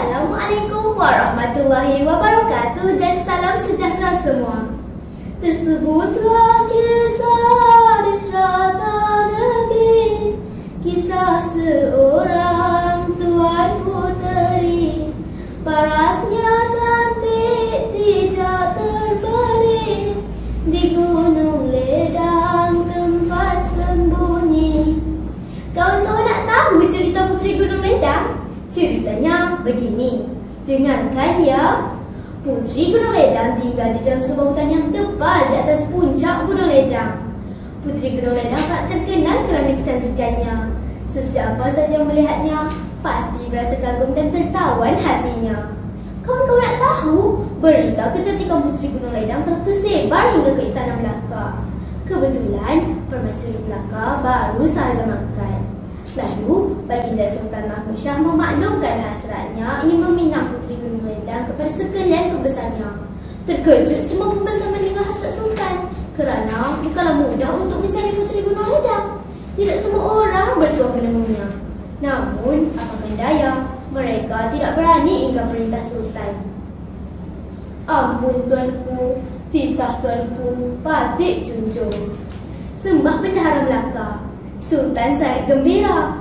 Assalamualaikum warahmatullahi wabarakatuh dan salam sejahtera semua. Tersebutlah kisah di serata negeri, kisah seorang tuan puteri. Parasnya cantik tidak terberi, di Gunung Ledang tempat sembunyi. Kawan-kawan nak tahu cerita Puteri Gunung Ledang? Ceritanya begini, dengarkan ya. Puteri Gunung Ledang tinggal di dalam sebuah hutan yang tebal di atas puncak Gunung Ledang. Puteri Gunung Ledang sangat terkenal kerana kecantikannya. Sesiapa saja yang melihatnya pasti berasa kagum dan tertawan hatinya. Kawan-kawan nak tahu, berita kecantikan Puteri Gunung Ledang telah tersebar hingga ke Istana Melaka. Kebetulan Permaisuri Melaka baru sahaja makan. Lalu, Baginda Sultan Mahmud Shah memaklumkan hasratnya ingin meminang Puteri Gunung Ledang kepada sekalian pembesarnya. Terkejut semua pembesar mendengar hasrat Sultan kerana bukanlah mudah untuk mencari Puteri Gunung Ledang. Tidak semua orang bertuah menemuinya. Namun, apakah daya, mereka tidak berani ingkar perintah Sultan. Ampun tuanku, titah tuanku, patik junjung. Sembah Bendahara Melaka. Sultan sangat gembira.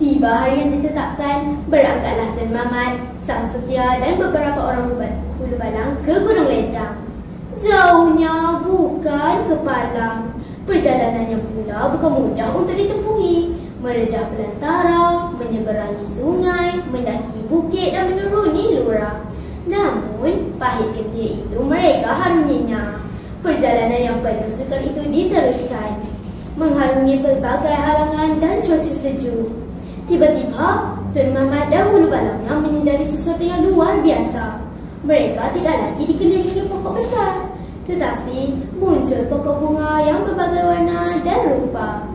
Tiba hari yang ditetapkan, berangkatlah Tuan Mamat, Sang Setia dan beberapa orang hulu balang ke Gunung Ledang. Jauhnya bukan ke Palang. Perjalanannya pula bukan mudah untuk ditempuhi. Meredah belantara, menyeberangi sungai, mendaki bukit dan menuruni lurah. Namun, pahit getir itu mereka harunginya. Perjalanan yang penuh sukar itu diteruskan, mengharungi pelbagai halangan dan cuaca sejuk. Tiba-tiba, Tuan Mamat dan hulu balangnya menyedari sesuatu yang luar biasa. Mereka tidak lagi dikelilingi pokok besar, tetapi muncul pokok bunga yang berbagai warna dan rupa.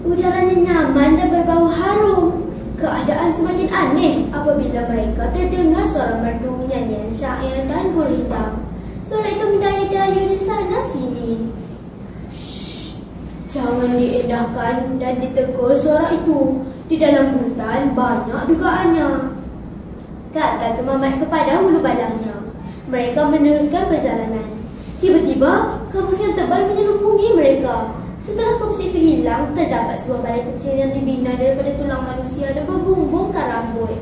Udaranya nyaman dan berbau harum. Keadaan semakin aneh apabila mereka terdengar suara merdu, nyanyian syair dan gurindam. Suara itu mendayu-dayu di sana sini. Shh, jangan diendahkan dan ditegur suara itu. Di dalam hutan banyak dugaannya, kata Tuan Mamat kepada hulu balangnya. Mereka meneruskan perjalanan. Tiba-tiba, kabus yang tebal menyelupungi mereka. Setelah kabus itu hilang, terdapat sebuah balai kecil yang dibina daripada tulang manusia dan berbumbungkan rambut.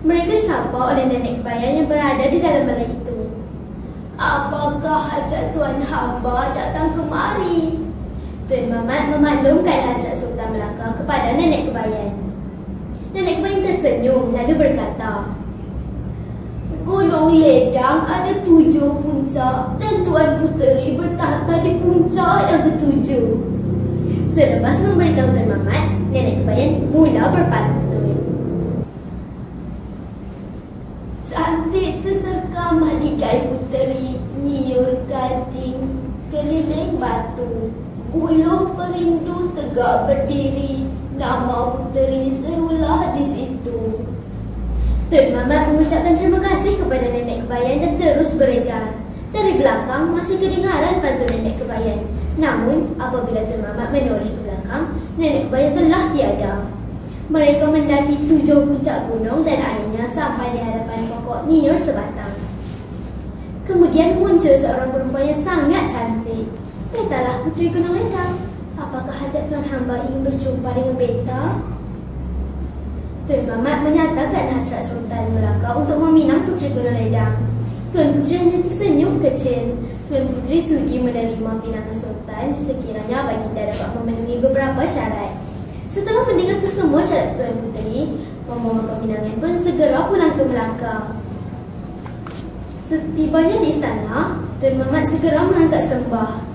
Mereka disapa oleh nenek kebayan yang berada di dalam balai itu. Apakah hajat Tuan hamba datang kemari? Tuan Mamat memaklumkan hasrat Sultan Melaka kepada nenek kebayan. Nenek kebayan tersenyum lalu berkata, Gunung Ledang ada 7 puncak dan Tuan Puteri bertahta di puncak yang ke-7. Selepas memberitahu Tuan Mamat, nenek kebayan mula berpantun. Cantik terserkam maligai puteri, nyiur gading keliling batu. Uluh perindu tegak berdiri, nama puteri serulah di situ. Tuan Mamat mengucapkan terima kasih kepada nenek kebayan dan terus beredar. Dari belakang masih kedengaran pantun nenek kebayan. Namun, apabila Tuan Mamat menoleh ke belakang, nenek kebayan telah tiada. Mereka mendaki 7 puncak gunung dan akhirnya sampai di hadapan pokok nyiur sebatang. Kemudian muncul seorang perempuan yang sangat cantik. Katalah Puteri Gunung Ledang, apakah hajat Tuan hamba ingin berjumpa dengan beta? Tuan Mamat menyatakan hasrat Sultan Melaka untuk meminang Puteri Gunung Ledang. Tuan Puteri hanya tersenyum kecil. Tuan Puteri sudi menerima pinangan Sultan sekiranya Baginda dapat memenuhi beberapa syarat. Setelah mendengar kesemua syarat Tuan Puteri, pemohon peminangan pun segera pulang ke Melaka. Setibanya di istana, Tuan Mamat segera mengangkat sembah.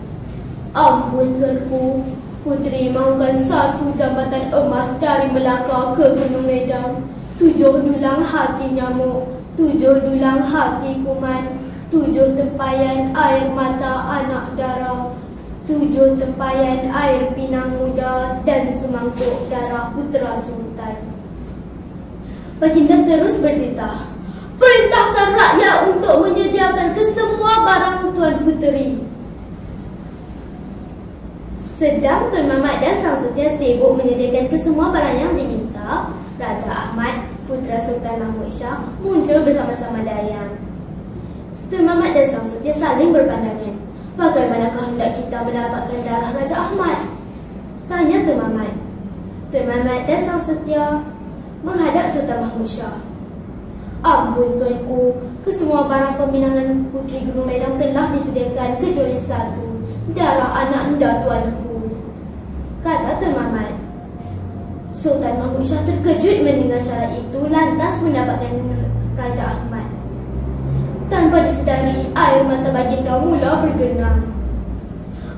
Ampun tuanku, Puteri mahukan 1 jambatan emas dari Melaka ke Gunung Ledang. 7 dulang hati nyamuk, 7 dulang hati kuman, 7 tempayan air mata anak darah, 7 tempayan air pinang muda dan semangkuk darah putera Sultan. Baginda terus bertitah, perintahkan rakyat untuk menyediakan kesemua barang Tuan Puteri. Sedang Tuan Mamat dan Sang Setia sibuk menyediakan kesemua barang yang diminta, Raja Syah muncul bersama-sama Dayang. Tun Mamat dan Sang Setia saling berpandangan. Bagaimanakah hendak kita mendapatkan darah Raja Ahmad? Tanya Tun Mamat. Tun Mamat dan Sang Setia menghadap Sultan Mahmud Shah. Ampun tuanku, kesemua barang peminangan Puteri Gunung Ledang telah disediakan kecuali satu, darah anak anda tuanku, kata Tun Mamat. Sultan Mahmud Shah terkejut mendengar syarat itu, lantas mendapatkan Raja Ahmad. Tanpa disedari, air mata baginda mula bergenang.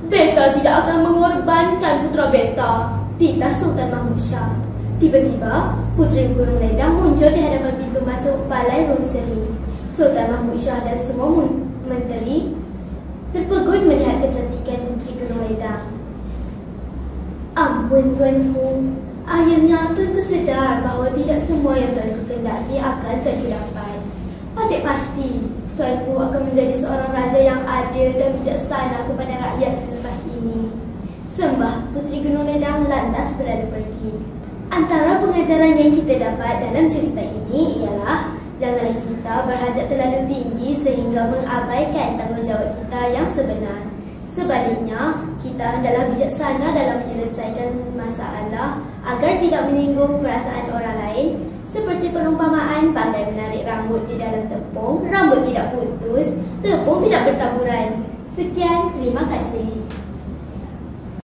Beta tidak akan mengorbankan putera beta, titah Sultan Mahmud Shah. Tiba-tiba, Puteri Gunung Ledang muncul di hadapan pintu masuk Balai Ronseri. Sultan Mahmud Shah dan semua menteri terpegun melihat kecantikan Puteri Gunung Ledang. Ampun tuanku, akhirnya tuanku sedar bahawa tidak semua yang tuanku kendaki akan terdapat. Patut pasti, tuanku akan menjadi seorang raja yang adil dan bijaksana kepada rakyat selepas ini. Sembah Puteri Gunung Ledang lantas berlalu pergi. Antara pengajaran yang kita dapat dalam cerita ini ialah janganlah kita berhajat terlalu tinggi sehingga mengabaikan tanggungjawab kita yang sebenar. Sebaliknya, kita hendaklah bijaksana dalam menyelesaikan masalah agar tidak menyinggung perasaan orang lain, seperti perumpamaan bagai menarik rambut di dalam tepung, rambut tidak putus, tepung tidak bertaburan. Sekian, terima kasih.